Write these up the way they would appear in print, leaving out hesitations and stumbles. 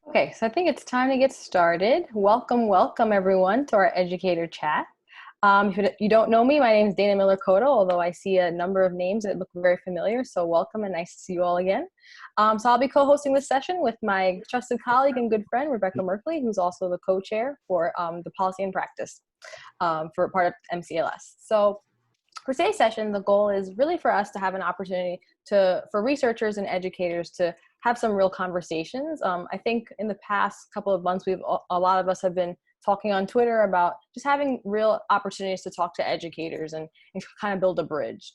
Okay, so I think it's time to get started. Welcome everyone to our educator chat. If you don't know me, my name is Dana Miller-Cotto, although I see a number of names that look very familiar, so welcome and nice to see you all again. So I'll be co-hosting this session with my trusted colleague and good friend, Rebecca Merkley, who's also the co-chair for the Policy and Practice for part of MCLS. So for today's session, the goal is really for us to have an opportunity for researchers and educators to have some real conversations. I think in the past couple of months, a lot of us have been talking on Twitter about just having real opportunities to talk to educators and kind of build a bridge.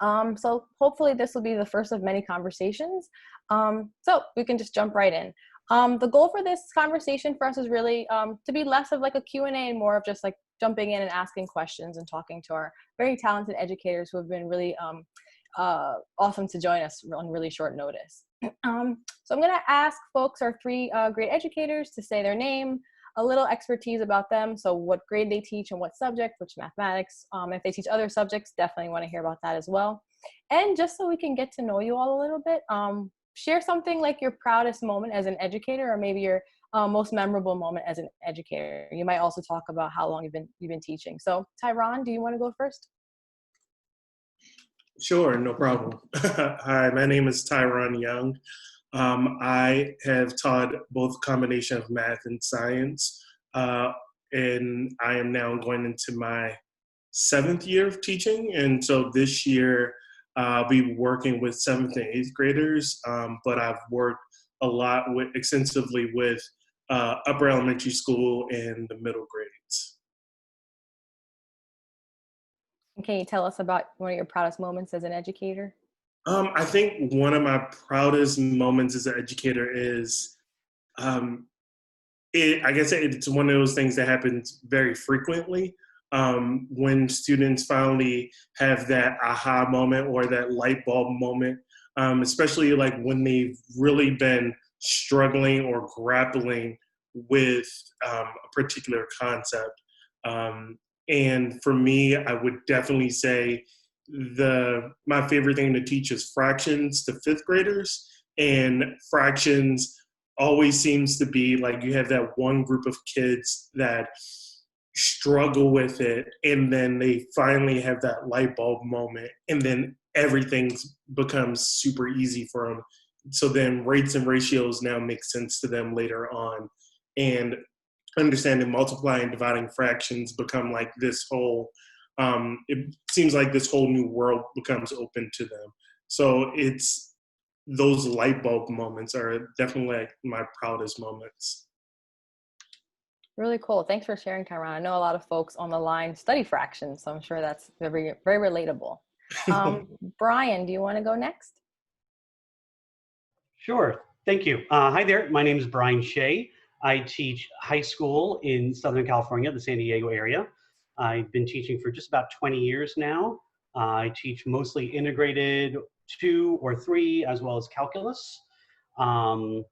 So hopefully this will be the first of many conversations. So we can just jump right in. The goal for this conversation for us is really to be less of like a Q&A and more of just like jumping in and asking questions and talking to our very talented educators who have been really awesome to join us on really short notice. So I'm going to ask folks, our three great educators, to say their name, a little expertise about them, so what grade they teach and what subject, which mathematics. If they teach other subjects, definitely want to hear about that as well. And just so we can get to know you all a little bit, share something like your proudest moment as an educator, or maybe your most memorable moment as an educator. You might also talk about how long you've been teaching. So Tyron, do you want to go first? Sure, no problem. Hi, my name is Tyron Young. I have taught both combination of math and science, and I am now going into my 7th year of teaching. And so this year, I'll be working with 7th and 8th graders, but I've worked extensively with upper elementary school and the middle grades. Can you tell us about one of your proudest moments as an educator? I think one of my proudest moments as an educator is, I guess it's one of those things that happens very frequently. When students finally have that aha moment or that light bulb moment, especially like when they've really been struggling or grappling with a particular concept. And for me, I would definitely say my favorite thing to teach is fractions to 5th graders. And fractions always seems to be like you have that one group of kids that struggle with it, and then they finally have that light bulb moment, and then everything becomes super easy for them. So then rates and ratios now make sense to them later on. And understanding multiplying and dividing fractions become like this whole, it seems like this whole new world becomes open to them. So it's those light bulb moments are definitely like my proudest moments. Really cool. Thanks for sharing, Tyron. I know a lot of folks on the line study fractions, so I'm sure that's very, very relatable. Brian, do you want to go next? Sure. Thank you. Hi there. My name is Brian Shay. I teach high school in Southern California, the San Diego area. I've been teaching for just about 20 years now. I teach mostly integrated 2 or 3, as well as calculus. And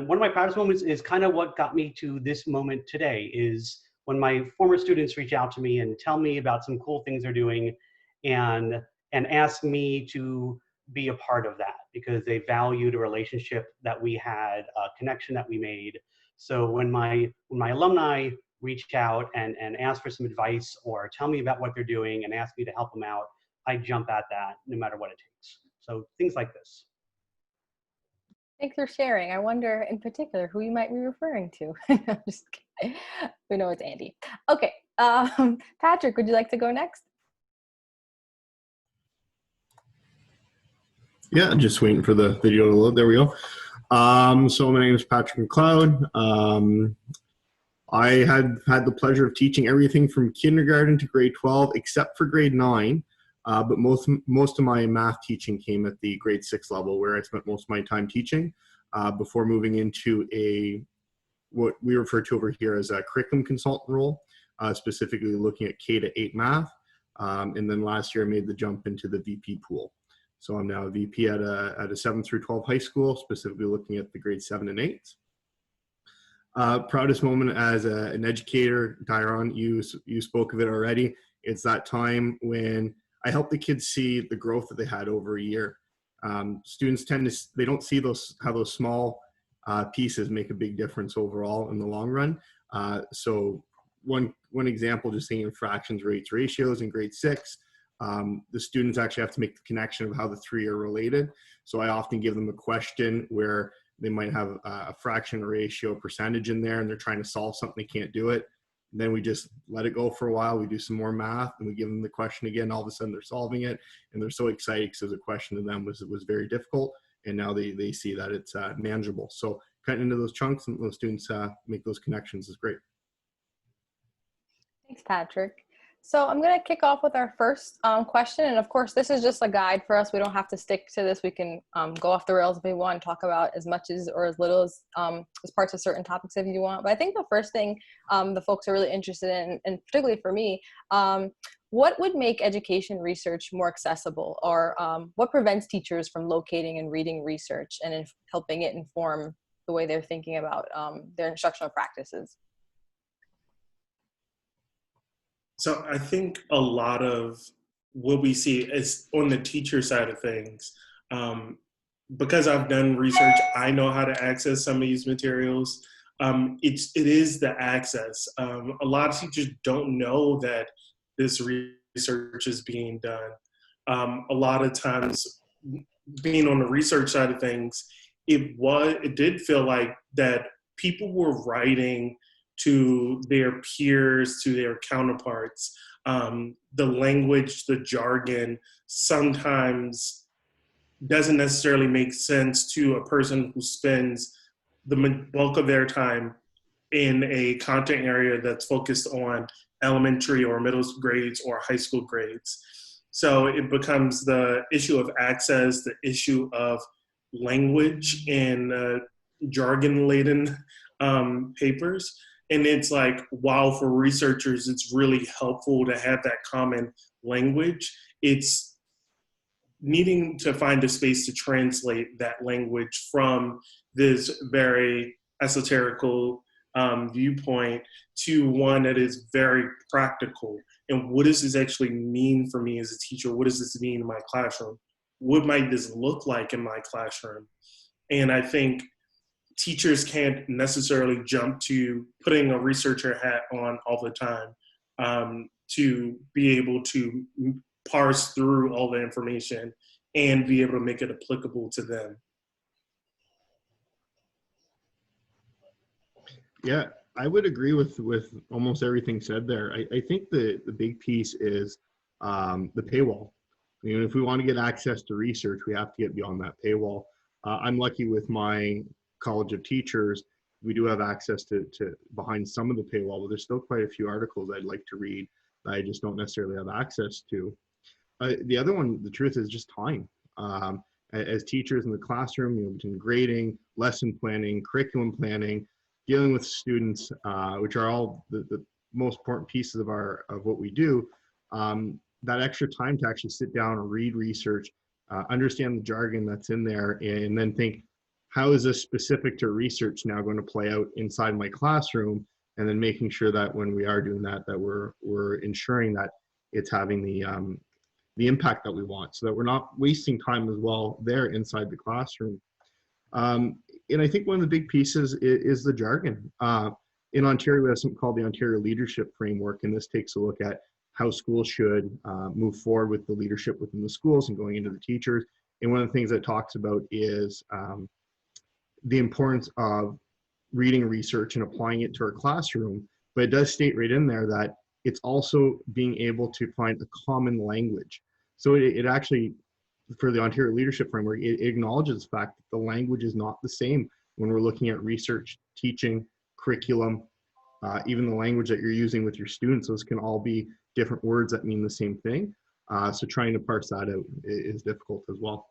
one of my proudest moments is kind of what got me to this moment today, is when my former students reach out to me and tell me about some cool things they're doing and ask me to be a part of that because they valued a relationship that we had, a connection that we made. So when my alumni reach out and ask for some advice or tell me about what they're doing and ask me to help them out, I jump at that no matter what it takes. So things like this. Thanks for sharing. I wonder in particular who you might be referring to. Just kidding. We know it's Andy. Okay, Patrick, would you like to go next? Yeah, just waiting for the video to load. There we go. So my name is Patrick McLeod. I had the pleasure of teaching everything from kindergarten to grade 12, except for grade 9. But most of my math teaching came at the grade 6 level, where I spent most of my time teaching before moving into what we refer to over here as a curriculum consultant role, specifically looking at K to 8 math. And then last year I made the jump into the VP pool. So I'm now a VP at a 7 through 12 high school, specifically looking at the grade 7 and 8. Proudest moment as an educator, Tyron, you spoke of it already. It's that time when I help the kids see the growth that they had over a year. Students they don't see how those small pieces make a big difference overall in the long run. So one example, just thinking of fractions, rates, ratios in grade 6, the students actually have to make the connection of how the three are related. So I often give them a question where they might have a fraction, ratio, percentage in there, and they're trying to solve something, they can't do it. And then we just let it go for a while. We do some more math, and we give them the question again. All of a sudden, they're solving it, and they're so excited because the question to them was very difficult, and now they see that it's manageable. So cutting into those chunks and those students make those connections is great. Thanks, Patrick. So I'm going to kick off with our first question. And of course, this is just a guide for us. We don't have to stick to this. We can go off the rails if we want, talk about as much as or as little as parts of certain topics if you want. But I think the first thing the folks are really interested in, and particularly for me, what would make education research more accessible, or what prevents teachers from locating and reading research and helping it inform the way they're thinking about their instructional practices? So I think a lot of what we see is on the teacher side of things. Because I've done research, I know how to access some of these materials. It is the access. A lot of teachers don't know that this research is being done. A lot of times, being on the research side of things, it did feel like that people were writing to their peers, to their counterparts. The language, the jargon sometimes doesn't necessarily make sense to a person who spends the bulk of their time in a content area that's focused on elementary or middle grades or high school grades. So it becomes the issue of access, the issue of language in jargon-laden papers. And it's like, while for researchers, it's really helpful to have that common language, it's needing to find a space to translate that language from this very esoterical viewpoint to one that is very practical. And what does this actually mean for me as a teacher? What does this mean in my classroom? What might this look like in my classroom? And I think teachers can't necessarily jump to putting a researcher hat on all the time to be able to parse through all the information and be able to make it applicable to them. Yeah, I would agree with almost everything said there. I think the big piece is the paywall. You know, if we want to get access to research, we have to get beyond that paywall. I'm lucky with my College of Teachers, we do have access to behind some of the paywall, but there's still quite a few articles I'd like to read that I just don't necessarily have access to. The other one, the truth is just time. As teachers in the classroom, you know, between grading, lesson planning, curriculum planning, dealing with students, which are all the most important pieces of what we do, that extra time to actually sit down and read research, understand the jargon that's in there, and then think, how is this specific to research now going to play out inside my classroom? And then making sure that when we are doing that, that we're ensuring that it's having the impact that we want, so that we're not wasting time as well there inside the classroom. And I think one of the big pieces is the jargon. In Ontario, we have something called the Ontario Leadership Framework, and this takes a look at how schools should move forward with the leadership within the schools and going into the teachers. And one of the things that it talks about is the importance of reading research and applying it to our classroom, but it does state right in there that it's also being able to find a common language. So it actually, for the Ontario Leadership Framework, it acknowledges the fact that the language is not the same when we're looking at research, teaching, curriculum, even the language that you're using with your students. Those can all be different words that mean the same thing. So trying to parse that out is difficult as well.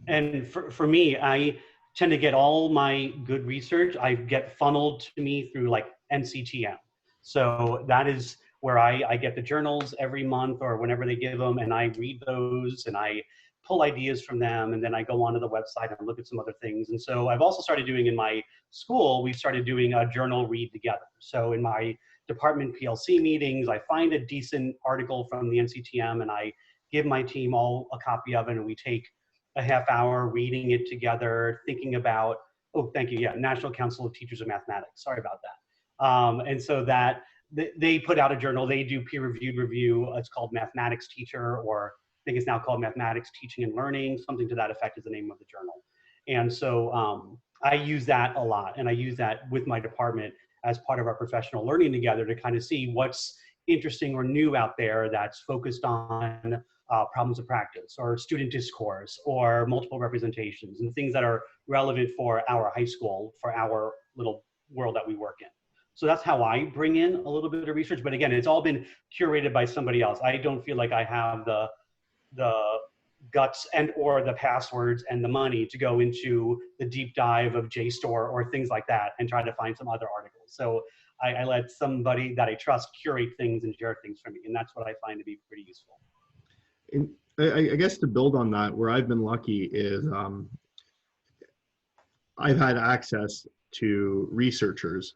And for me, I tend to get all my good research, I get funneled to me through like NCTM. So that is where I get the journals every month or whenever they give them, and I read those and I pull ideas from them, and then I go onto the website and look at some other things. And so I've also started doing in my school, we've started doing a journal read together. So in my department PLC meetings, I find a decent article from the NCTM and I give my team all a copy of it, and we take a half hour reading it together, thinking about, oh, thank you, yeah, National Council of Teachers of Mathematics, sorry about that. And so that they put out a journal, they do peer-reviewed review, it's called Mathematics Teacher, or I think it's now called Mathematics Teaching and Learning, something to that effect is the name of the journal. And so I use that a lot, and I use that with my department as part of our professional learning together to kind of see what's interesting or new out there that's focused on problems of practice or student discourse or multiple representations and things that are relevant for our high school, for our little world that we work in. So that's how I bring in a little bit of research. But again, it's all been curated by somebody else. I don't feel like I have the guts and or the passwords and the money to go into the deep dive of JSTOR or things like that and try to find some other articles. So I let somebody that I trust curate things and share things for me. And that's what I find to be pretty useful. And I guess to build on that, where I've been lucky is I've had access to researchers,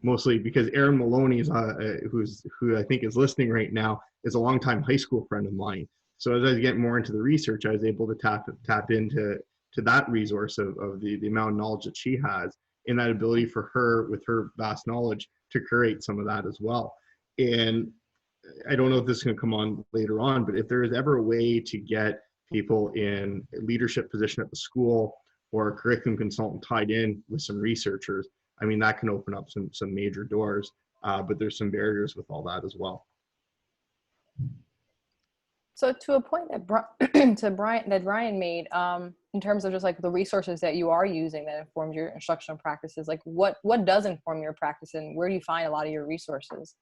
mostly because Aaron Maloney, who I think is listening right now, is a longtime high school friend of mine. So as I get more into the research, I was able to tap into that resource of the amount of knowledge that she has, and that ability for her, with her vast knowledge, to curate some of that as well. And I don't know if this is going to come on later on, but if there is ever a way to get people in a leadership position at the school or a curriculum consultant tied in with some researchers, I mean, that can open up some major doors, but there's some barriers with all that as well. So to a point that Brian made, in terms of just like the resources that you are using that informs your instructional practices, like what does inform your practice and where do you find a lot of your resources?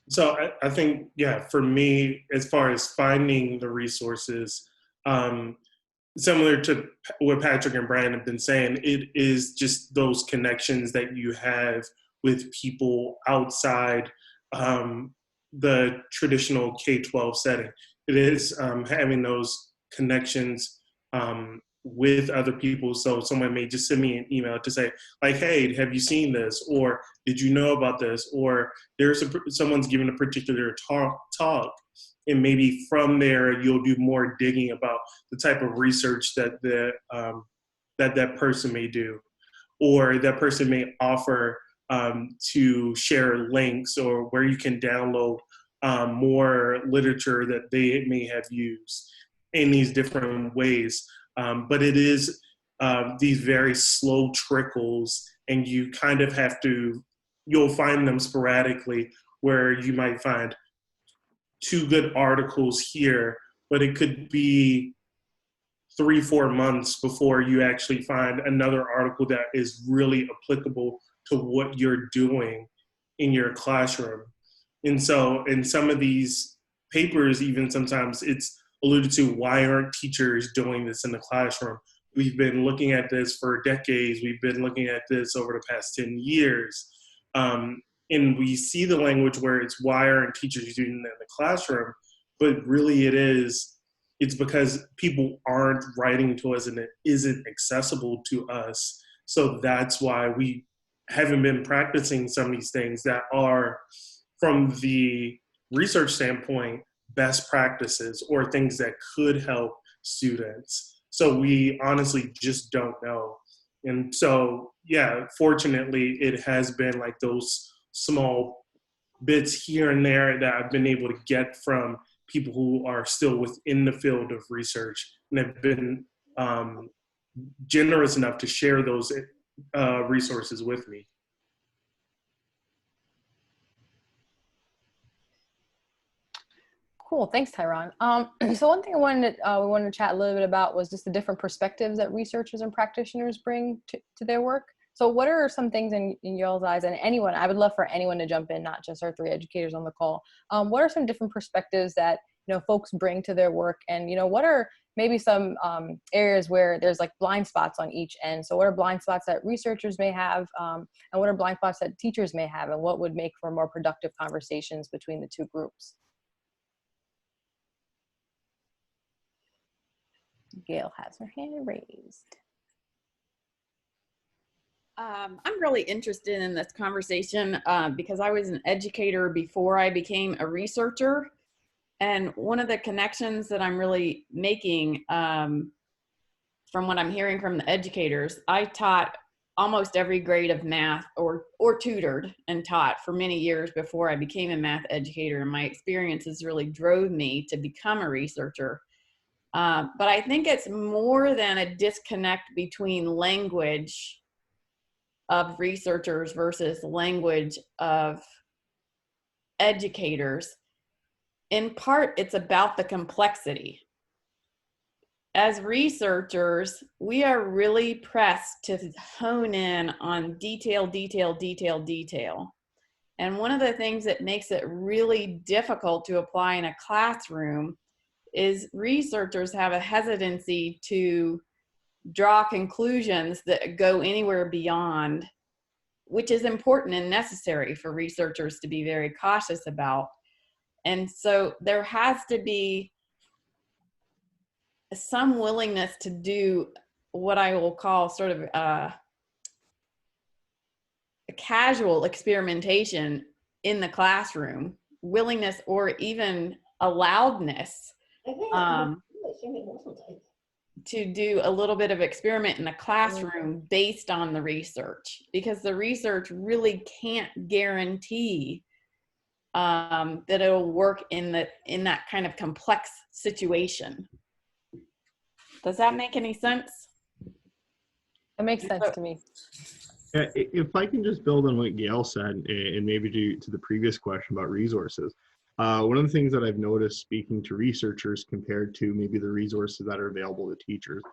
So I think, yeah, for me, as far as finding the resources, similar to what Patrick and Brian have been saying, it is just those connections that you have with people outside the traditional K-12 setting. It is having those connections with other people. So someone may just send me an email to say, like, hey, have you seen this? Or did you know about this? Or someone's giving a particular talk. And maybe from there, you'll do more digging about the type of research that that person may do. Or that person may offer to share links or where you can download more literature that they may have used in these different ways. But it is these very slow trickles, and you kind of have to, you'll find them sporadically where you might find 2 good articles here, but it could be 3-4 months before you actually find another article that is really applicable to what you're doing in your classroom. And so in some of these papers, even sometimes it's alluded to, why aren't teachers doing this in the classroom? We've been looking at this for decades. We've been looking at this over the past 10 years. And we see the language where it's, why aren't teachers doing it in the classroom? But really it's because people aren't writing to us and it isn't accessible to us. So that's why we haven't been practicing some of these things that are, from the research standpoint, best practices or things that could help students. So we honestly just don't know. And so, yeah, fortunately, it has been like those small bits here and there that I've been able to get from people who are still within the field of research and have been generous enough to share those resources with me. Cool, thanks, Tyron. So one thing we wanted to chat a little bit about was just the different perspectives that researchers and practitioners bring to their work. So what are some things in y'all's eyes, and anyone, I would love for anyone to jump in, not just our 3 educators on the call. What are some different perspectives that, folks bring to their work, and, what are maybe some areas where there's like blind spots on each end? So what are blind spots that researchers may have, and what are blind spots that teachers may have, and what would make for more productive conversations between the 2 groups? Gail has her hand raised. I'm really interested in this conversation because I was an educator before I became a researcher. And one of the connections that I'm really making from what I'm hearing from the educators, I taught almost every grade of math or tutored and taught for many years before I became a math educator. And my experiences really drove me to become a researcher. But I think it's more than a disconnect between language of researchers versus language of educators. In part, it's about the complexity. As researchers, we are really pressed to hone in on detail, detail, detail, detail. And one of the things that makes it really difficult to apply in a classroom is researchers have a hesitancy to draw conclusions that go anywhere beyond, which is important and necessary for researchers to be very cautious about. And so there has to be some willingness to do what I will call sort of a casual experimentation in the classroom, willingness or even a loudness to do a little bit of experiment in the classroom based on the research, because the research really can't guarantee that it'll work in that kind of complex situation. Does that make any sense? It makes sense to me. If I can just build on what Gail said, and maybe to the previous question about resources, one of the things that I've noticed speaking to researchers compared to maybe the resources that are available to teachers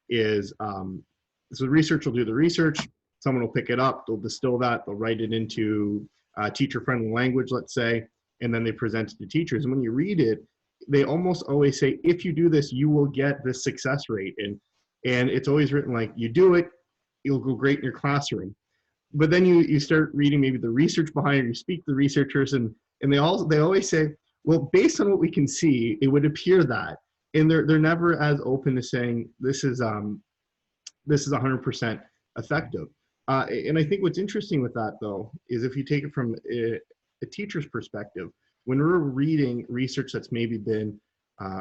is, so the researcher will do the research, someone will pick it up, they'll distill that, they'll write it into teacher-friendly language, let's say, and then they present it to teachers. And when you read it, they almost always say, if you do this, you will get this success rate. And it's always written like, you do it, you'll go great in your classroom. But then you start reading maybe the research behind it, you speak to the researchers, and they always say, well, based on what we can see, it would appear that. And they're never as open to saying this is 100% effective. And I think what's interesting with that, though, is if you take it from a teacher's perspective, when we're reading research that's maybe been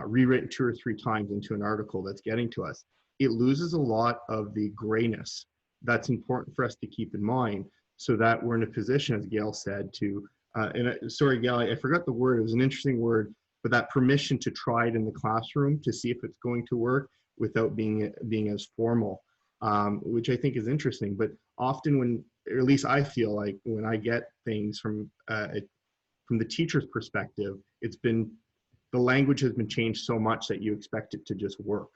rewritten 2 or 3 times into an article that's getting to us, it loses a lot of the grayness that's important for us to keep in mind, so that we're in a position, as Gail said, to, sorry, Gail, I forgot the word, it was an interesting word, but that permission to try it in the classroom to see if it's going to work without being as formal, which I think is interesting. But often when, or at least I feel like when I get things from the teacher's perspective, the language has been changed so much that you expect it to just work.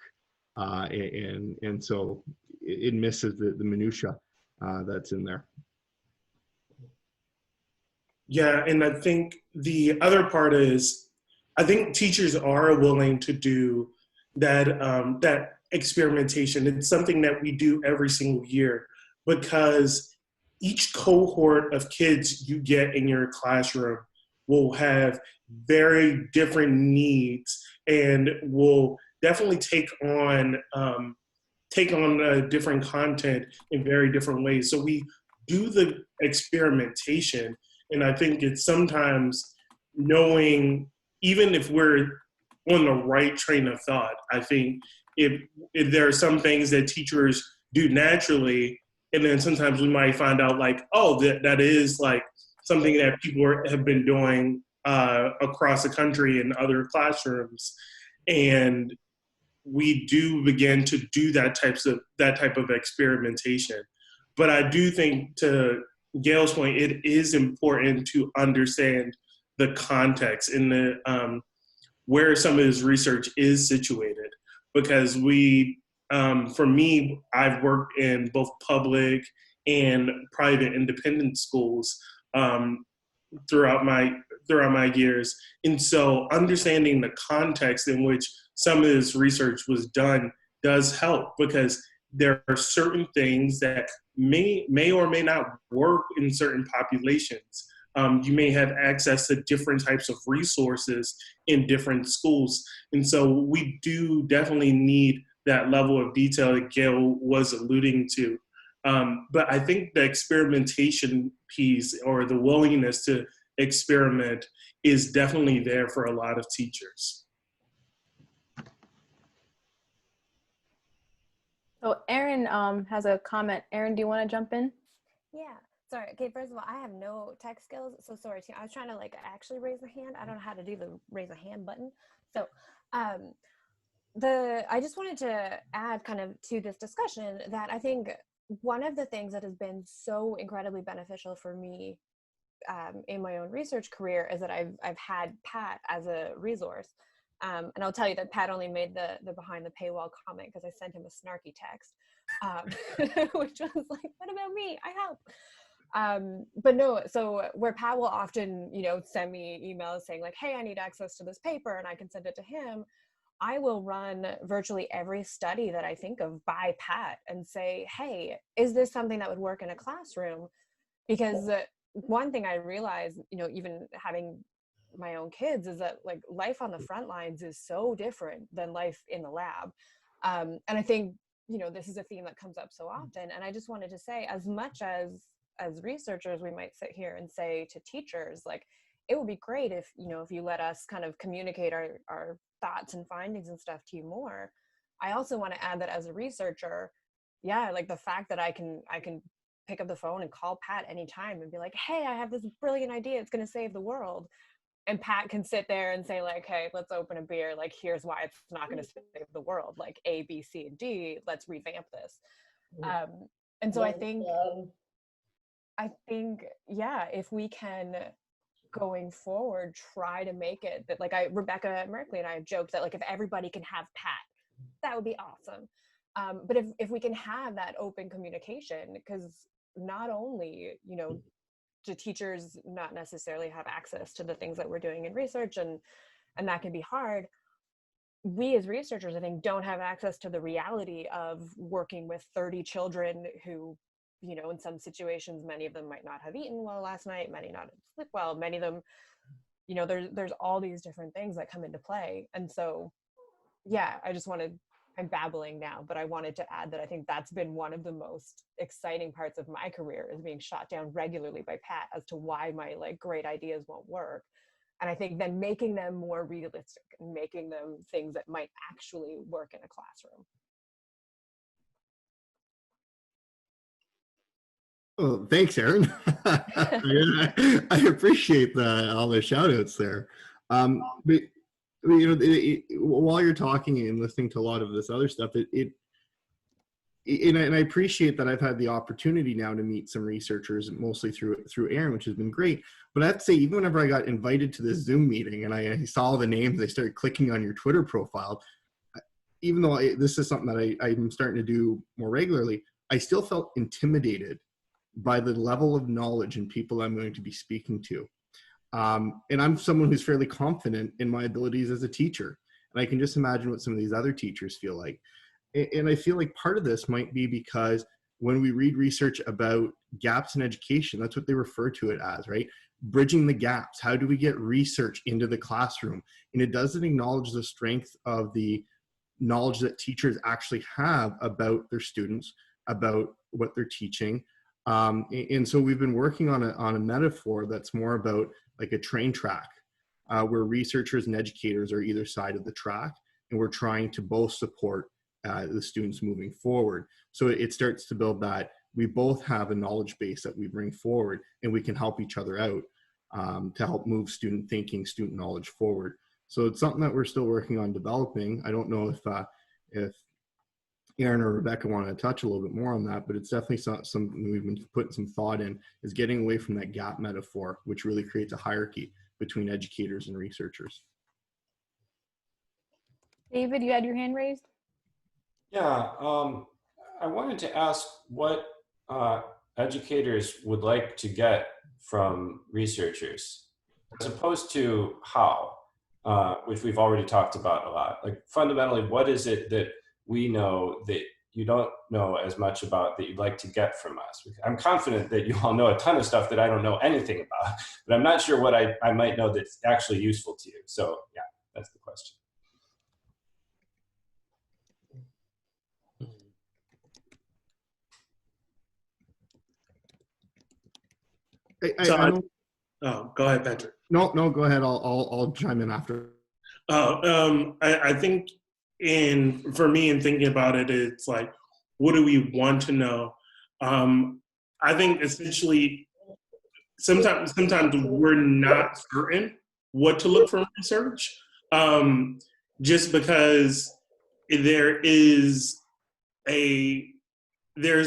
And so it misses the minutia that's in there. Yeah, and I think the other part is, I think teachers are willing to do that experimentation. It's something that we do every single year, because each cohort of kids you get in your classroom will have very different needs and will definitely take on different content in very different ways. So we do the experimentation, and I think it's sometimes knowing, even if we're on the right train of thought, I think if there are some things that teachers do naturally, and then sometimes we might find out like, oh, that is like something that people have been doing across the country in other classrooms. And we do begin to do that type of experimentation. But I do think, to Gail's point, it is important to understand the context and the where some of this research is situated, because for me, I've worked in both public and private independent schools throughout my years, and so understanding the context in which some of this research was done does help, because there are certain things that may or may not work in certain populations. You may have access to different types of resources in different schools. And so we do definitely need that level of detail that Gail was alluding to. But I think the experimentation piece, or the willingness to experiment, is definitely there for a lot of teachers. So Erin has a comment. Erin, do you want to jump in? Yeah. Sorry. Okay. First of all, I have no tech skills, so sorry. I was trying to like actually raise a hand. I don't know how to do the raise a hand button. So, I just wanted to add kind of to this discussion that I think one of the things that has been so incredibly beneficial for me in my own research career is that I've had Pat as a resource. And I'll tell you that Pat only made the behind the paywall comment because I sent him a snarky text, which was like, what about me? I help. But no, so where Pat will often, send me emails saying like, hey, I need access to this paper, and I can send it to him. I will run virtually every study that I think of by Pat and say, hey, is this something that would work in a classroom? Because one thing I realized, even having my own kids, is that like life on the front lines is so different than life in the lab. And I think, this is a theme that comes up so often. And I just wanted to say, as much as researchers, we might sit here and say to teachers, like, it would be great if, if you let us kind of communicate our thoughts and findings and stuff to you more. I also want to add that as a researcher, yeah, like the fact that I can pick up the phone and call Pat anytime and be like, hey, I have this brilliant idea. It's going to save the world. And Pat can sit there and say like, hey, let's open a beer. Like, here's why it's not going to save the world. Like A, B, C, and D, let's revamp this. And so I think, yeah, if we can, going forward, try to make it that like Rebecca Merkley and I have joked that like if everybody can have Pat, that would be awesome. But if we can have that open communication, because not only, do teachers not necessarily have access to the things that we're doing in research, and that can be hard. We as researchers, I think, don't have access to the reality of working with 30 children who, in some situations, many of them might not have eaten well last night, many not have slept well, many of them, there's all these different things that come into play. And so, yeah, I'm babbling now, but I wanted to add that I think that's been one of the most exciting parts of my career, is being shot down regularly by Pat as to why my like great ideas won't work. And I think then making them more realistic and making them things that might actually work in a classroom. Oh, thanks, Erin. I appreciate all the shout outs there. But while you're talking and listening to a lot of this other stuff, and I appreciate that I've had the opportunity now to meet some researchers, mostly through Erin, which has been great. But I have to say, even whenever I got invited to this Zoom meeting and I saw the names, I started clicking on your Twitter profile. Even though this is something that I'm starting to do more regularly, I still felt intimidated by the level of knowledge and people I'm going to be speaking to. And I'm someone who's fairly confident in my abilities as a teacher. And I can just imagine what some of these other teachers feel like. And I feel like part of this might be because when we read research about gaps in education, that's what they refer to it as, right? Bridging the gaps. How do we get research into the classroom? And it doesn't acknowledge the strength of the knowledge that teachers actually have about their students, about what they're teaching. And so we've been working on a metaphor that's more about like a train track, where researchers and educators are either side of the track, and we're trying to both support the students moving forward. So it starts to build that we both have a knowledge base that we bring forward, and we can help each other out to help move student thinking, student knowledge forward. So it's something that we're still working on developing. I don't know if Erin or Rebecca want to touch a little bit more on that, but it's definitely something we've been putting some thought in, is getting away from that gap metaphor, which really creates a hierarchy between educators and researchers. David, you had your hand raised? Yeah, I wanted to ask what educators would like to get from researchers, as opposed to how, which we've already talked about a lot. Like fundamentally, what is it that we know that you don't know as much about that you'd like to get from us? I'm confident that you all know a ton of stuff that I don't know anything about, but I'm not sure what I might know that's actually useful to you. So yeah, that's the question. I don't, oh, go ahead, Patrick. no, go ahead. I'll chime in after. I think for me in thinking about it, it's like, what do we want to know? I think essentially sometimes we're not certain what to look for in research, just because there's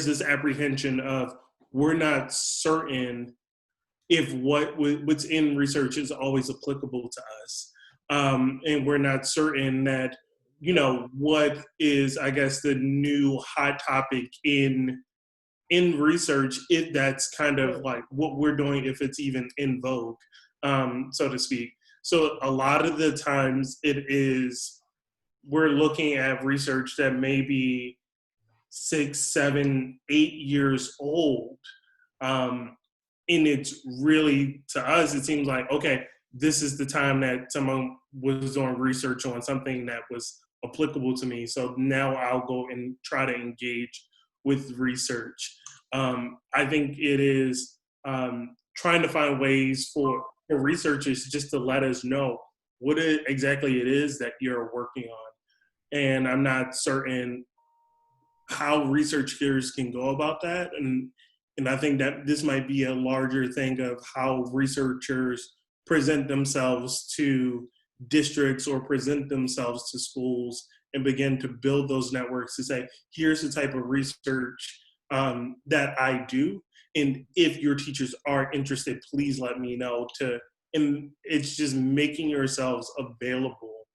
this apprehension of we're not certain if what's in research is always applicable to us. And we're not certain that, what is, I guess, the new hot topic in research, if that's kind of like what we're doing, if it's even in vogue, so to speak. So a lot of the times we're looking at research that may be 6, 7, 8 years old. And it's really, to us, it seems like, okay, this is the time that someone was doing research on something that was applicable to me. So now I'll go and try to engage with research. I think it is trying to find ways for researchers just to let us know what exactly it is that you're working on. And I'm not certain how researchers can go about that. And I think that this might be a larger thing of how researchers present themselves to districts or present themselves to schools and begin to build those networks to say, here's the type of research that I do. And if your teachers are interested, please let me know. And it's just making yourselves available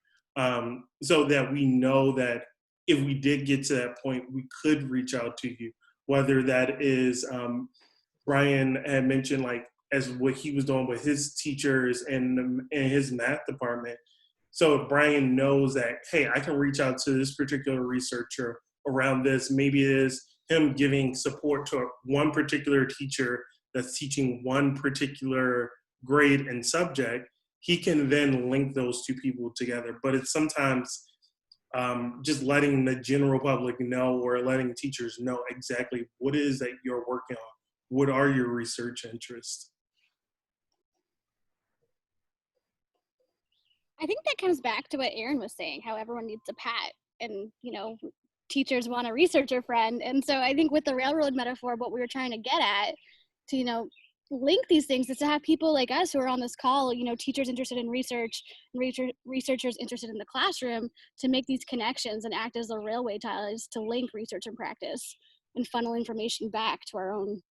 so that we know that if we did get to that point, we could reach out to you. Whether that is, Brian had mentioned, like, as what he was doing with his teachers and his math department. So if Brian knows that, hey, I can reach out to this particular researcher around this, maybe it is him giving support to one particular teacher that's teaching one particular grade and subject, he can then link those two people together. But it's sometimes just letting the general public know or letting teachers know exactly what it is that you're working on. What are your research interests? I think that comes back to what Aaron was saying, how everyone needs a pat and, teachers want a researcher friend. And so I think with the railroad metaphor, what we were trying to get at to, link these things is to have people like us who are on this call, teachers interested in research, researchers interested in the classroom, to make these connections and act as the railway ties to link research and practice and funnel information back to our own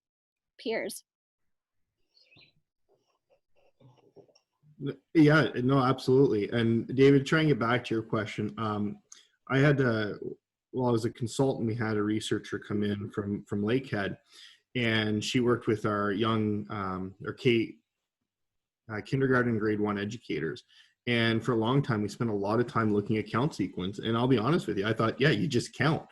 peers. Yeah, no, absolutely. And David, trying to get back to your question, I had while I was a consultant, we had a researcher come in from Lakehead, and she worked with our young kindergarten grade 1 educators. And for a long time, we spent a lot of time looking at count sequence. And I'll be honest with you, I thought, yeah, you just count.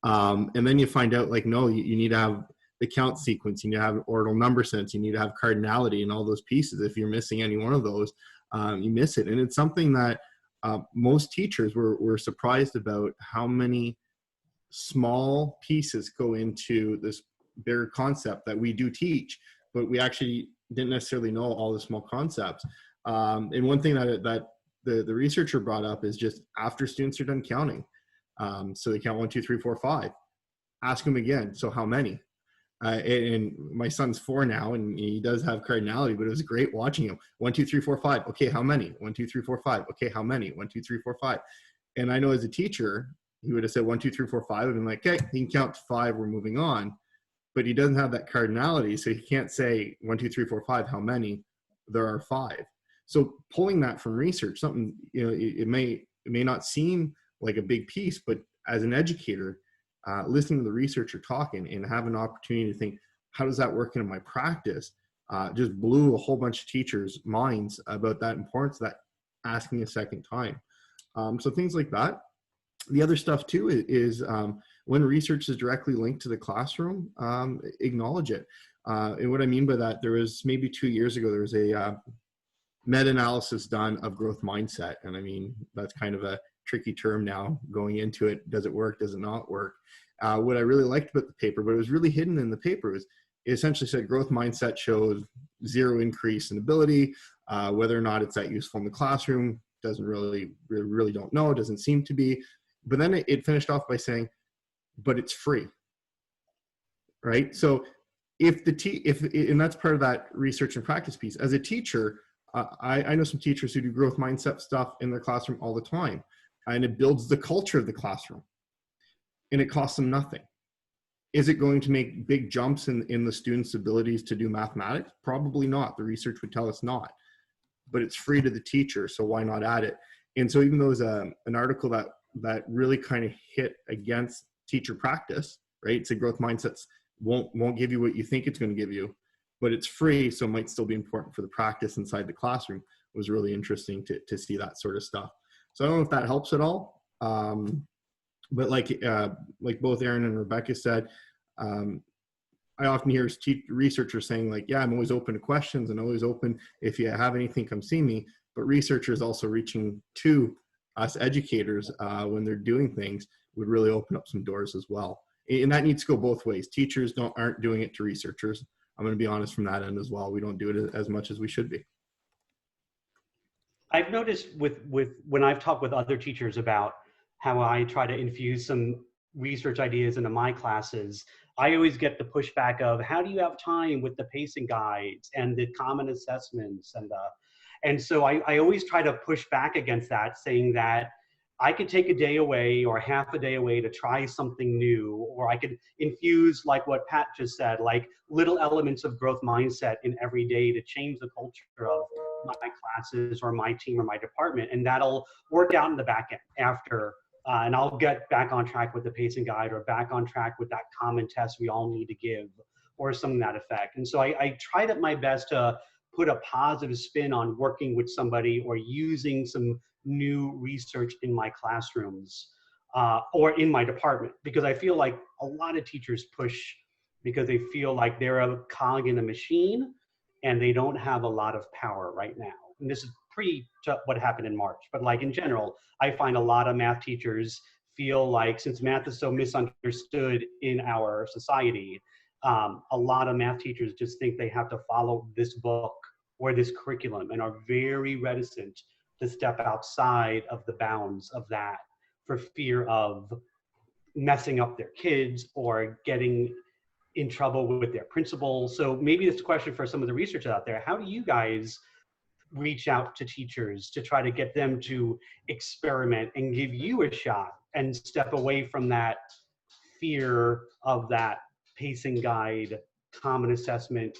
And then you find out, like, no, you need to have the count sequence, you need to have ordinal number sense, you need to have cardinality and all those pieces. If you're missing any one of those, you miss it. And it's something that most teachers were surprised about, how many small pieces go into this bigger concept that we do teach, but we actually didn't necessarily know all the small concepts. And one thing that the researcher brought up is just after students are done counting, so they count 1, 2, 3, 4, 5, ask them again, so how many? And my son's 4 now, and he does have cardinality, but it was great watching him. 1, 2, 3, 4, 5. Okay, how many? 1, 2, 3, 4, 5. Okay, how many? 1, 2, 3, 4, 5. And I know as a teacher, he would have said 1, 2, 3, 4, 5. I've been like, okay, he can count to 5. We're moving on. But he doesn't have that cardinality, so he can't say 1, 2, 3, 4, 5. How many? There are 5. So pulling that from research, something, it may not seem like a big piece, but as an educator, listening to the researcher talking and have an opportunity to think, how does that work into my practice? Just blew a whole bunch of teachers' minds about that importance, that asking a second time. So things like that. The other stuff too is when research is directly linked to the classroom, acknowledge it. And what I mean by that, there was maybe 2 years ago, there was a meta-analysis done of growth mindset. And I mean, that's kind of a tricky term now going into it. Does it work? Does it not work? What I really liked about the paper, but it was really hidden in the paper, was essentially said growth mindset shows zero increase in ability. Whether or not it's that useful in the classroom doesn't really don't know. It doesn't seem to be. But then it finished off by saying, but it's free, right? So if and that's part of that research and practice piece. As a teacher, I know some teachers who do growth mindset stuff in their classroom all the time, and it builds the culture of the classroom, and it costs them nothing. Is it going to make big jumps in the students' abilities to do mathematics? Probably not. The research would tell us not. But it's free to the teacher, so why not add it? And so even though it was an article that really kind of hit against teacher practice, right? So growth mindsets won't give you what you think it's going to give you, but it's free, so it might still be important for the practice inside the classroom. It was really interesting to see that sort of stuff. So I don't know if that helps at all. But like both Aaron and Rebecca said, I often hear researchers saying like, yeah, I'm always open to questions and always open. If you have anything, come see me. But researchers also reaching to us educators when they're doing things would really open up some doors as well. And that needs to go both ways. Teachers aren't doing it to researchers. I'm going to be honest from that end as well. We don't do it as much as we should be. I've noticed with when I've talked with other teachers about how I try to infuse some research ideas into my classes, I always get the pushback of, how do you have time with the pacing guides and the common assessments? And so I always try to push back against that, saying that I could take a day away or half a day away to try something new, or I could infuse, like what Pat just said, like little elements of growth mindset in every day to change the culture of my classes or my team or my department. And that'll work out in the back end after. And I'll get back on track with the pacing guide, or back on track with that common test we all need to give, or something to that effect. And so I tried at my best to put a positive spin on working with somebody or using some new research in my classrooms or in my department, because I feel like a lot of teachers push because they feel like they're a cog in a machine and they don't have a lot of power right now. And this is pre what happened in March, but like in general, I find a lot of math teachers feel like, since math is so misunderstood in our society, a lot of math teachers just think they have to follow this book or this curriculum and are very reticent to step outside of the bounds of that for fear of messing up their kids or getting in trouble with their principal. So maybe it's a question for some of the researchers out there. How do you guys reach out to teachers to try to get them to experiment and give you a shot and step away from that fear of that pacing guide, common assessment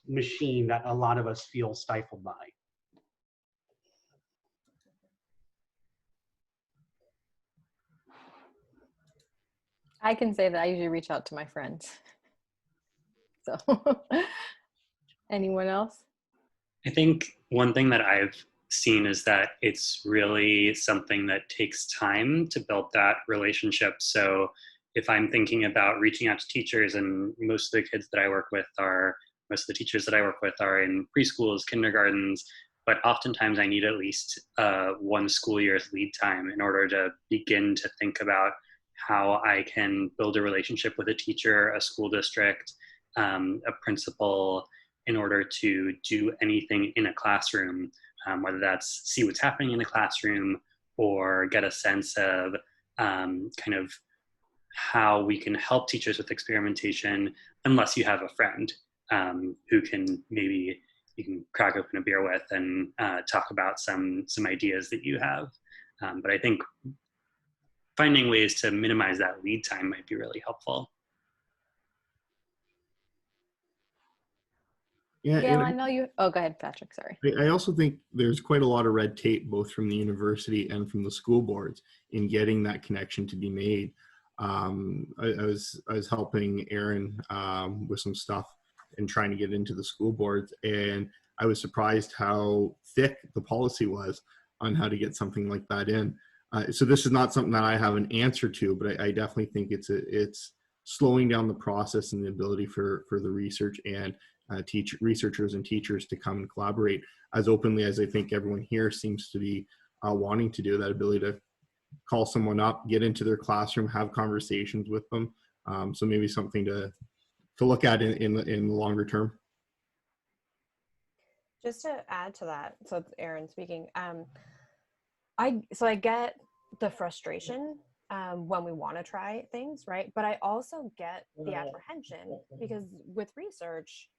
machine that a lot of us feel stifled by? I can say that I usually reach out to my friends. So anyone else? I think one thing that I've seen is that it's really something that takes time to build that relationship. So if I'm thinking about reaching out to teachers, and most of the teachers that I work with are in preschools, kindergartens, but oftentimes I need at least 1 school year's lead time in order to begin to think about how I can build a relationship with a teacher, a school district, a principal, in order to do anything in a classroom, whether that's see what's happening in the classroom or get a sense of kind of how we can help teachers with experimentation, unless you have a friend who can maybe you can crack open a beer with and talk about some ideas that you have. But I think finding ways to minimize that lead time might be really helpful. Yeah, Gail, I know you. Oh, go ahead, Patrick. Sorry. I also think there's quite a lot of red tape, both from the university and from the school boards, in getting that connection to be made. I was helping Aaron with some stuff and trying to get into the school boards, and I was surprised how thick the policy was on how to get something like that in. So this is not something that I have an answer to, but I definitely think it's slowing down the process and the ability for the research and researchers and teachers to come and collaborate as openly as I think everyone here seems to be wanting to do. That ability to call someone up, get into their classroom, have conversations with them. So maybe something look at in the longer term. Just to add to that, so it's Aaron speaking. I get the frustration when we want to try things, right? But I also get the apprehension, because with research,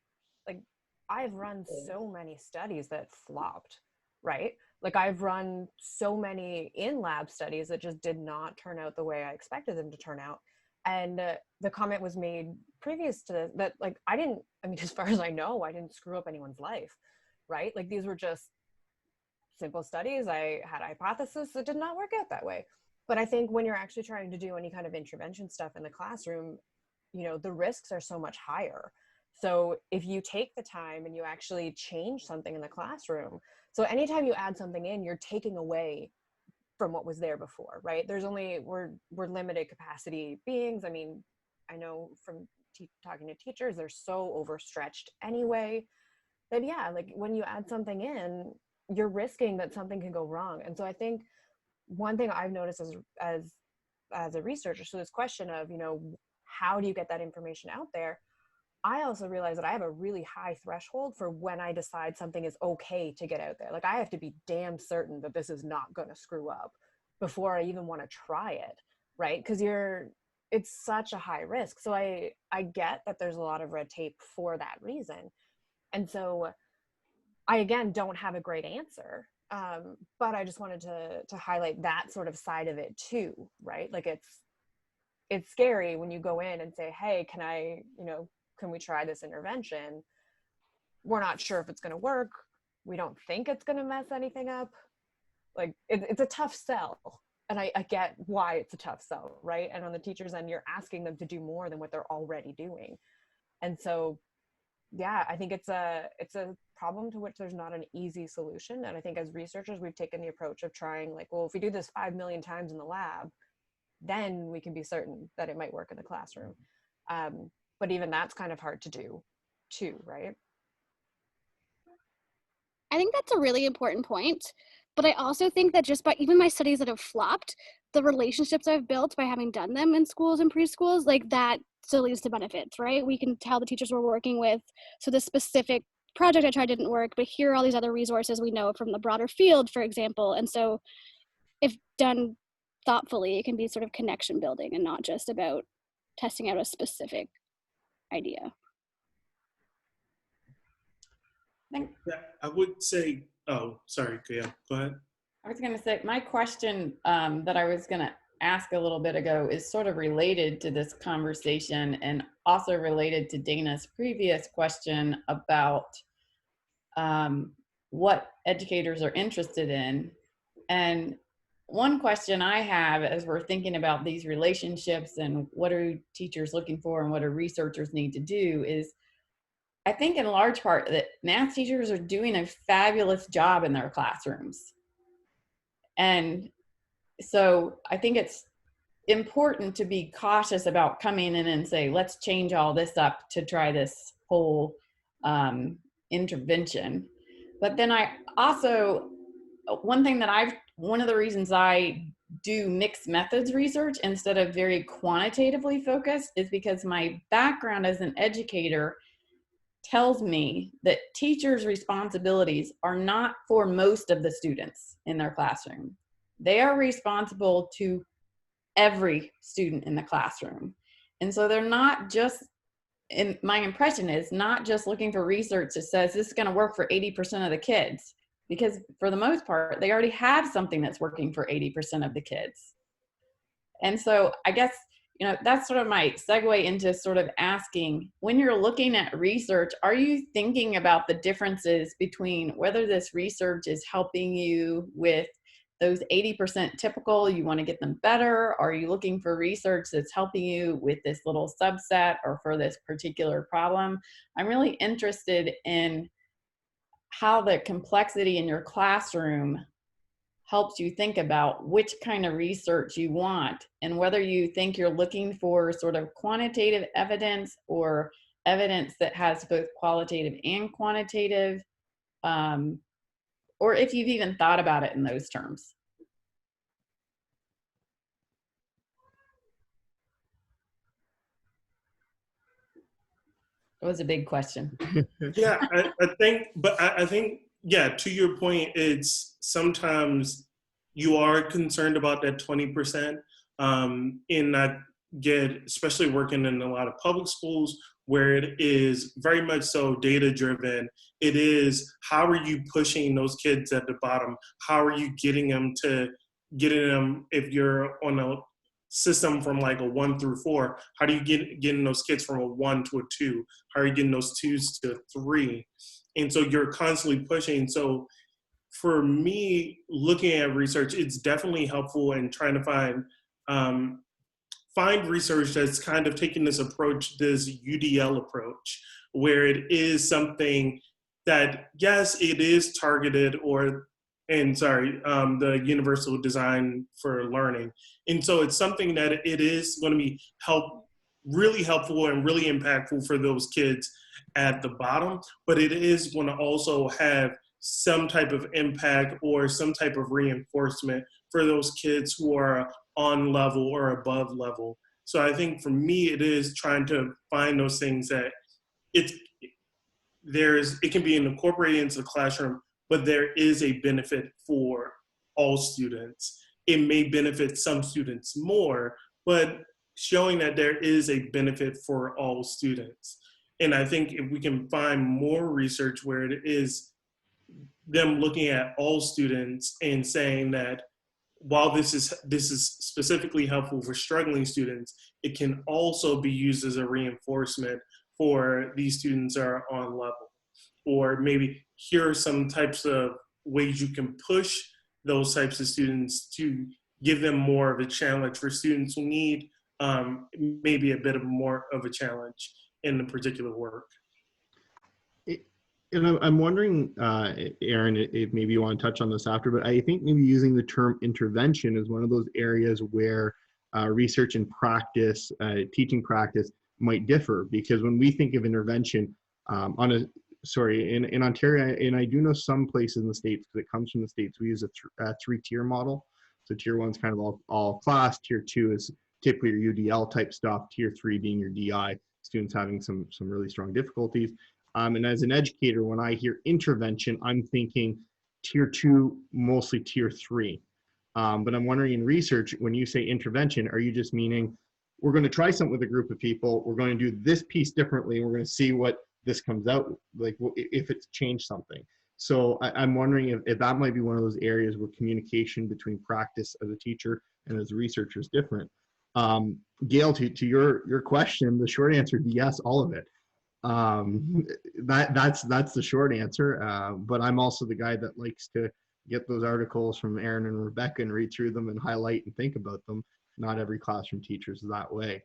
like, I've run so many studies that flopped, right? Like, I've run so many in-lab studies that just did not turn out the way I expected them to turn out. And the comment was made previous to this that, like, I mean, as far as I know, I didn't screw up anyone's life, right? Like, these were just simple studies. I had a hypothesis that did not work out that way. But I think when you're actually trying to do any kind of intervention stuff in the classroom, you know, the risks are so much higher. So if you take the time and you actually change something in the classroom, so anytime you add something in, you're taking away from what was there before, right? There's only, we're limited capacity beings. I mean, I know from talking to teachers, they're so overstretched anyway, that yeah, like when you add something in, you're risking that something can go wrong. And so I think one thing I've noticed as a researcher, so this question of, you know, how do you get that information out there? I also realize that I have a really high threshold for when I decide something is okay to get out there. Like, I have to be damn certain that this is not going to screw up before I even want to try it, right? Because it's such a high risk. So I get that there's a lot of red tape for that reason. And so I, again, don't have a great answer, but I just wanted to highlight that sort of side of it too, right? Like, it's scary when you go in and say, hey, can we try this intervention? We're not sure if it's going to work. We don't think it's going to mess anything up. Like, it's a tough sell. And I get why it's a tough sell, right? And on the teacher's end, you're asking them to do more than what they're already doing. And so, yeah, I think it's a problem to which there's not an easy solution. And I think as researchers, we've taken the approach of trying, like, well, if we do this 5 million times in the lab, then we can be certain that it might work in the classroom. But even that's kind of hard to do too, right? I think that's a really important point. But I also think that just by even my studies that have flopped, the relationships I've built by having done them in schools and preschools, like, that still leads to benefits, right? We can tell the teachers we're working with, so this specific project I tried didn't work, but here are all these other resources we know from the broader field, for example. And so if done thoughtfully, it can be sort of connection building and not just about testing out a specific idea. I would say, oh, sorry, yeah, go ahead. I was going to say, my question that I was going to ask a little bit ago is sort of related to this conversation, and also related to Dana's previous question about what educators are interested in. And one question I have as we're thinking about these relationships and what are teachers looking for and what do researchers need to do is, I think in large part that math teachers are doing a fabulous job in their classrooms. And so I think it's important to be cautious about coming in and say, let's change all this up to try this whole intervention. But then I also, one of the reasons I do mixed methods research instead of very quantitatively focused is because my background as an educator tells me that teachers' responsibilities are not for most of the students in their classroom. They are responsible to every student in the classroom. And so they're not just, and my impression is not just looking for research that says this is going to work for 80% of the kids, because for the most part, they already have something that's working for 80% of the kids. And so I guess, you know, that's sort of my segue into sort of asking, when you're looking at research, are you thinking about the differences between whether this research is helping you with those 80% typical, you want to get them better? Are you looking for research that's helping you with this little subset or for this particular problem? I'm really interested in how the complexity in your classroom helps you think about which kind of research you want, and whether you think you're looking for sort of quantitative evidence or evidence that has both qualitative and quantitative, or if you've even thought about it in those terms. It was a big question. Yeah, I think, yeah, to your point, it's sometimes you are concerned about that 20%. And I get, especially working in a lot of public schools where it is very much so data driven. It is, how are you pushing those kids at the bottom? How are you getting them, if you're on a system from like a 1 through 4, how do you getting those kids from a 1 to a 2? How are you getting those 2s to 3? And so you're constantly pushing. So for me, looking at research, it's definitely helpful in trying to find research that's kind of taking this approach, this UDL approach, where it is something that, yes, it is targeted, the universal design for learning. And so it's something that it is going to be really helpful and really impactful for those kids at the bottom, but it is going to also have some type of impact or some type of reinforcement for those kids who are on level or above level. So I think for me, it is trying to find those things that it can be incorporated into the classroom, but there is a benefit for all students. It may benefit some students more, but showing that there is a benefit for all students. And I think if we can find more research where it is them looking at all students and saying that while this is specifically helpful for struggling students, it can also be used as a reinforcement for these students that are on level. Or maybe here are some types of ways you can push those types of students to give them more of a challenge for students who need maybe a bit of more of a challenge in the particular work. And I'm wondering, Aaron, if maybe you want to touch on this after, but I think maybe using the term intervention is one of those areas where research and practice, teaching practice might differ, because when we think of intervention in Ontario, and I do know some places in the States, because it comes from the States, we use a 3-tier model. So tier 1 is kind of all class, tier 2 is typically your UDL type stuff, tier 3 being your DI, students having some really strong difficulties. And as an educator, when I hear intervention, I'm thinking tier 2, mostly tier 3. But I'm wondering, in research, when you say intervention, are you just meaning we're going to try something with a group of people, we're going to do this piece differently, and we're going to see what this comes out, like if it's changed something? So I'm wondering if that might be one of those areas where communication between practice as a teacher and as a researcher is different. Gail, to your question, the short answer would be yes, all of it. That's the short answer. But I'm also the guy that likes to get those articles from Aaron and Rebecca and read through them and highlight and think about them. Not every classroom teacher is that way.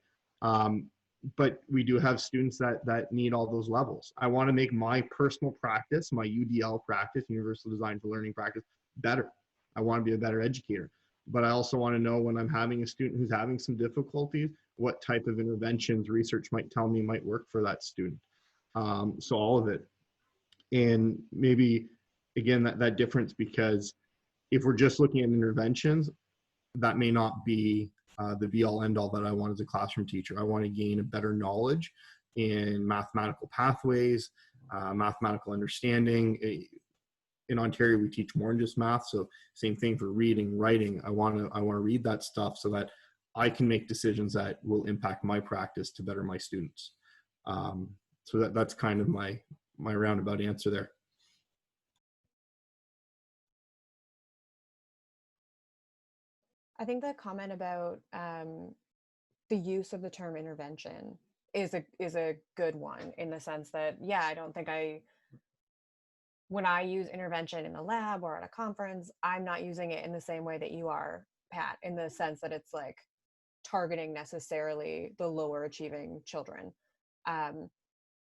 But we do have students that need all those levels. I want to make my personal practice, my UDL practice, Universal Design for Learning practice, better. I want to be a better educator. But I also want to know, when I'm having a student who's having some difficulties, what type of interventions research might tell me might work for that student. So all of it. And maybe, again, that difference, because if we're just looking at interventions, that may not be the be-all end-all that I want as a classroom teacher. I want to gain a better knowledge in mathematical pathways, mathematical understanding. In Ontario, we teach more than just math, so same thing for reading, writing. I want to read that stuff so that I can make decisions that will impact my practice to better my students. So that's kind of my roundabout answer there. I think the comment about the use of the term intervention is a good one, in the sense that, yeah, I don't think when I use intervention in the lab or at a conference, I'm not using it in the same way that you are, Pat, in the sense that it's like targeting necessarily the lower achieving children.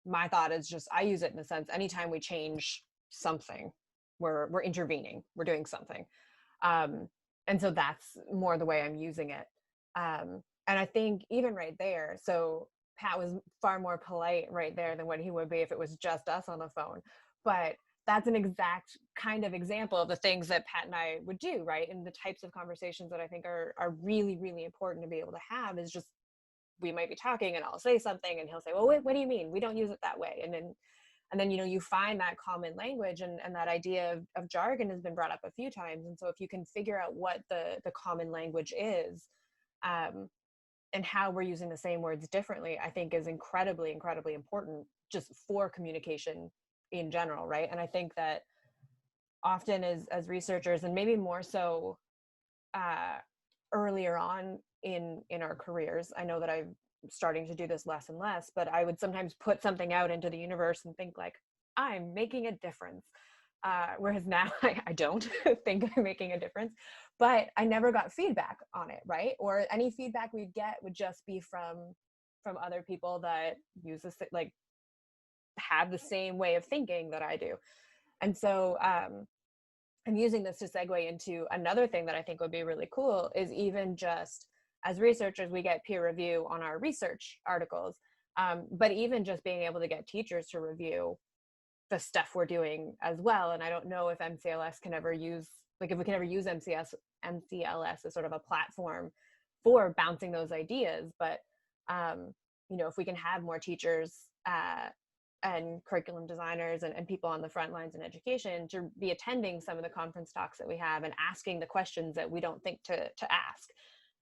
My thought is just, I use it in the sense, anytime we change something, we're intervening, we're doing something. And so that's more the way I'm using it. And I think even right there, so Pat was far more polite right there than what he would be if it was just us on the phone. But that's an exact kind of example of the things that Pat and I would do, right? And the types of conversations that I think are really, really important to be able to have, is just we might be talking and I'll say something and he'll say, well, what do you mean? We don't use it that way. And then, you know, you find that common language, and that idea of jargon has been brought up a few times. And so if you can figure out what the common language is, and how we're using the same words differently, I think is incredibly, incredibly important just for communication in general, right? And I think that often as researchers, and maybe more so earlier on in our careers, I know that I'm starting to do this less and less, but I would sometimes put something out into the universe and think like, I'm making a difference. Whereas now I don't think I'm making a difference, but I never got feedback on it, right? Or any feedback we'd get would just be from other people that use this, like have the same way of thinking that I do. And so I'm using this to segue into another thing that I think would be really cool is even just as researchers, we get peer review on our research articles, but even just being able to get teachers to review the stuff we're doing as well. And I don't know if MCLS can ever use, like if we can ever use MCLS as sort of a platform for bouncing those ideas, but you know, if we can have more teachers and curriculum designers and people on the front lines in education to be attending some of the conference talks that we have and asking the questions that we don't think to ask,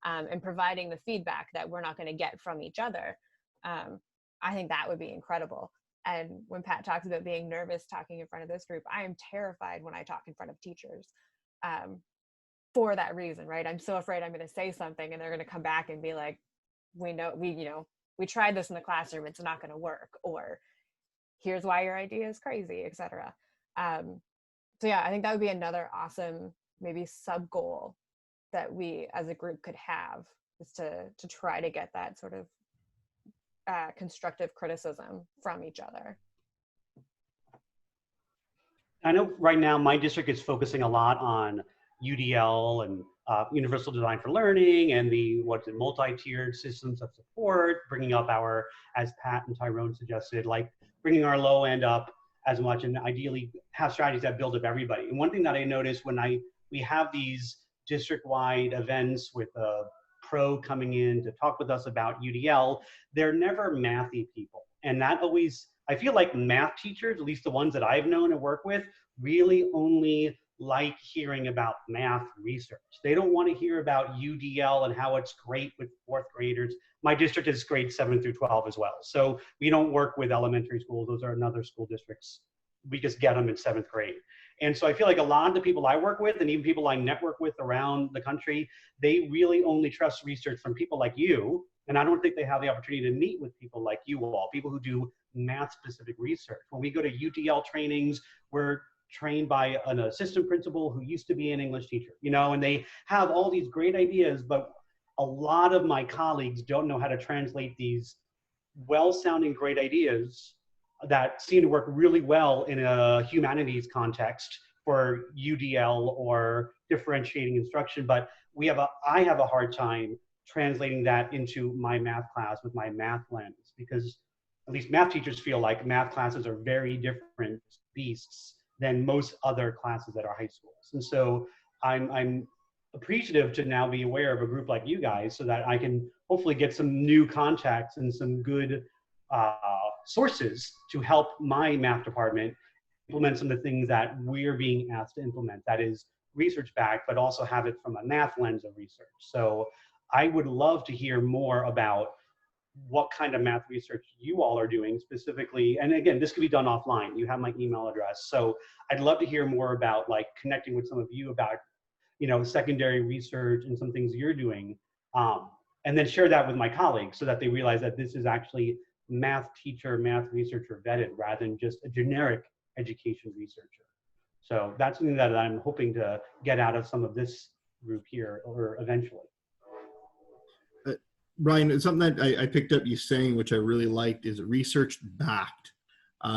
and providing the feedback that we're not going to get from each other, I think that would be incredible. And when Pat talks about being nervous talking in front of this group, I am terrified when I talk in front of teachers for that reason, right? I'm so afraid I'm going to say something and they're going to come back and be like, we tried this in the classroom, it's not going to work, or here's why your idea is crazy, etc. So yeah, I think that would be another awesome maybe sub goal that we as a group could have, is to try to get that sort of constructive criticism from each other. I know right now my district is focusing a lot on UDL and Universal Design for Learning and the multi-tiered systems of support, bringing up our, as Pat and Tyron suggested, like bringing our low end up as much, and ideally have strategies that build up everybody. And one thing that I noticed when we have these district-wide events with a pro coming in to talk with us about UDL, they're never mathy people. And that always, I feel like math teachers, at least the ones that I've known and worked with, really only like hearing about math research. They don't want to hear about UDL and how it's great with fourth graders. My district is grades 7 through 12 as well. So we don't work with elementary schools. Those are another school districts. We just get them in 7th grade. And so I feel like a lot of the people I work with and even people I network with around the country, they really only trust research from people like you. And I don't think they have the opportunity to meet with people like you all, people who do math-specific research. When we go to UDL trainings, we're trained by an assistant principal who used to be an English teacher, you know, and they have all these great ideas, but a lot of my colleagues don't know how to translate these well-sounding great ideas that seem to work really well in a humanities context for UDL or differentiating instruction, but I have a hard time translating that into my math class with my math lens, because at least math teachers feel like math classes are very different beasts than most other classes at our high schools. And so I'm appreciative to now be aware of a group like you guys so that I can hopefully get some new contacts and some good sources to help my math department implement some of the things that we're being asked to implement. That is research backed, but also have it from a math lens of research. So I would love to hear more about what kind of math research you all are doing specifically. And again, this could be done offline. You have my email address. So I'd love to hear more about like connecting with some of you about, you know, secondary research and some things you're doing. And then share that with my colleagues so that they realize that this is actually math teacher, math researcher vetted rather than just a generic education researcher. So that's something that I'm hoping to get out of some of this group here or eventually. Brian, something that I picked up you saying, which I really liked, is research backed.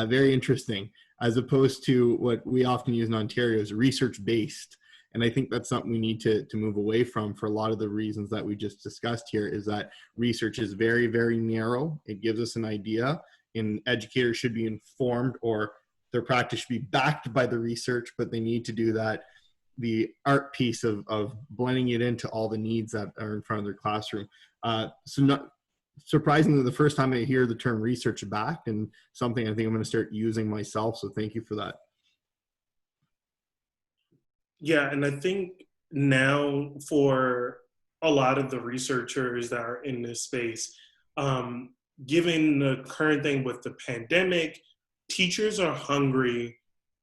Very interesting, as opposed to what we often use in Ontario is research based. And I think that's something we need to move away from for a lot of the reasons that we just discussed here, is that research is very, very narrow. It gives us an idea, and educators should be informed, or their practice should be backed by the research, but they need to do that, the art piece of blending it into all the needs that are in front of their classroom. surprisingly the first time I hear the term research back, and something I think I'm going to start using myself. So thank you for that. Yeah, and I think now for a lot of the researchers that are in this space, given the current thing with the pandemic, teachers are hungry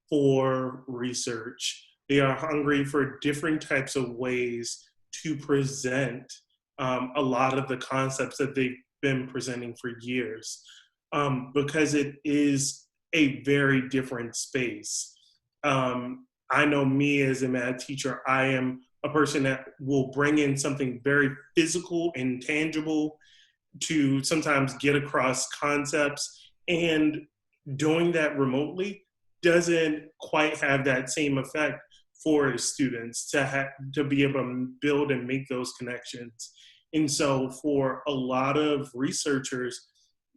for research. They are hungry for different types of ways to present a lot of the concepts that they've been presenting for years, because it is a very different space. I know me as a math teacher, I am a person that will bring in something very physical and tangible to sometimes get across concepts, and doing that remotely doesn't quite have that same effect for students to be able to build and make those connections. And so for a lot of researchers,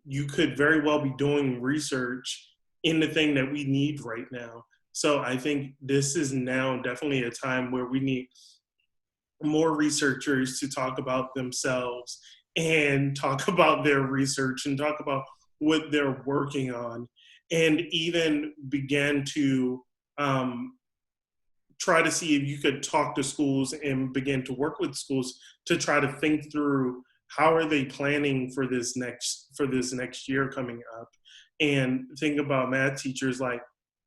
you could very well be doing research in the thing that we need right now. So I think this is now definitely a time where we need more researchers to talk about themselves and talk about their research and talk about what they're working on, and even begin to try to see if you could talk to schools and begin to work with schools to try to think through how are they planning for this next year coming up, and think about math teachers like,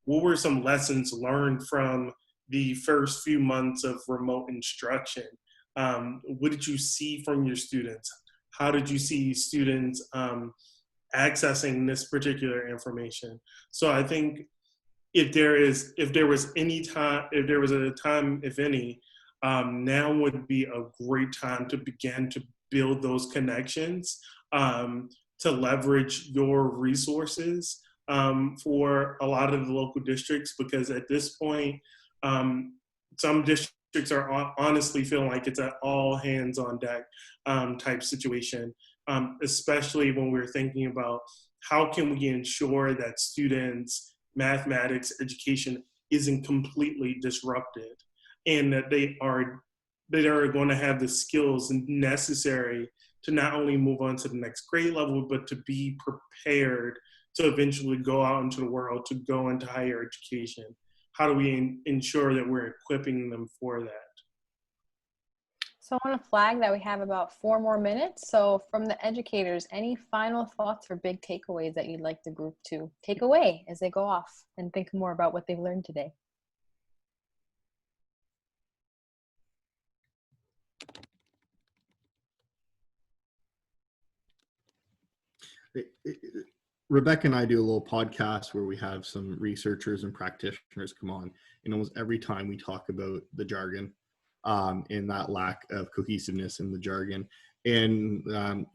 what were some lessons learned from the first few months of remote instruction? What did you see from your students? How did you see students accessing this particular information? So I think if there was a time, if any, now would be a great time to begin to build those connections, to leverage your resources for a lot of the local districts, because at this point, some districts are honestly feeling like it's an all hands on deck type situation, especially when we're thinking about how can we ensure that students' mathematics education isn't completely disrupted, and that they are going to have the skills necessary to not only move on to the next grade level, but to be prepared to eventually go out into the world, to go into higher education. How do we ensure that we're equipping them for that? So I want to flag that we have about 4 more minutes. So from the educators, any final thoughts or big takeaways that you'd like the group to take away as they go off and think more about what they've learned today? Rebecca and I do a little podcast where we have some researchers and practitioners come on, and almost every time we talk about the jargon and that lack of cohesiveness in the jargon. And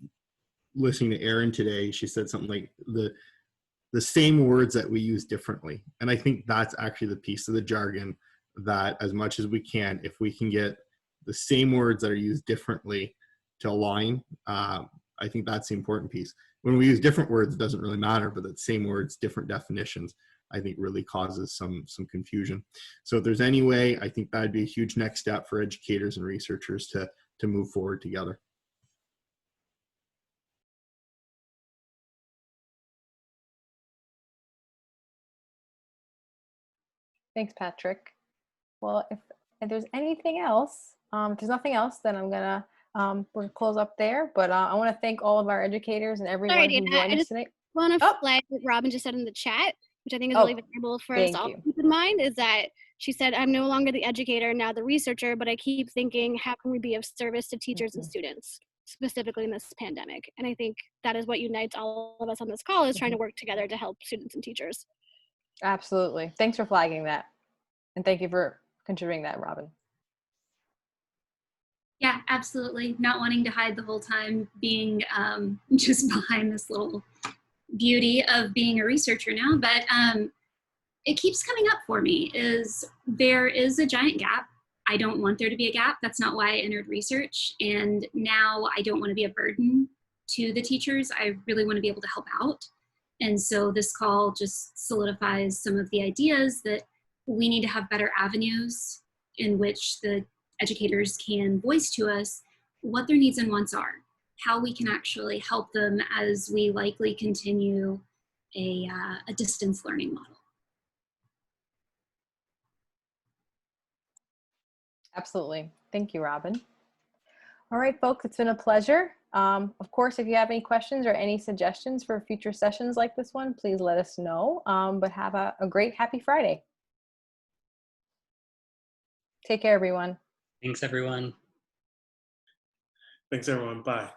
listening to Erin today, she said something like the same words that we use differently. And I think that's actually the piece of the jargon that, as much as we can, if we can get the same words that are used differently to align, I think that's the important piece. When we use different words, it doesn't really matter, but that same words, different definitions, I think really causes some confusion. So if there's any way, I think that'd be a huge next step for educators and researchers to move forward together. Thanks, Patrick. Well, if there's anything else, if there's nothing else, then I'm gonna we'll close up there. But I want to thank all of our educators and everyone who joined us today. I want to flag what Robin just said in the chat, which I think is really valuable for us all to keep in mind, is that she said, I'm no longer the educator, now the researcher, but I keep thinking, how can we be of service to teachers and students, specifically in this pandemic? And I think that is what unites all of us on this call, is trying to work together to help students and teachers. Absolutely. Thanks for flagging that. And thank you for contributing that, Robin. Yeah, absolutely. Not wanting to hide the whole time, being just behind this little beauty of being a researcher now. But it keeps coming up for me, is there is a giant gap. I don't want there to be a gap. That's not why I entered research. And now I don't want to be a burden to the teachers. I really want to be able to help out. And so this call just solidifies some of the ideas that we need to have better avenues in which the educators can voice to us what their needs and wants are. how we can actually help them as we likely continue a distance learning model. Absolutely. Thank you, Robin. All right, folks, it's been a pleasure. Of course, if you have any questions or any suggestions for future sessions like this one, please let us know. But have a great, happy Friday. Take care, everyone. Thanks, everyone. Thanks, everyone. Bye.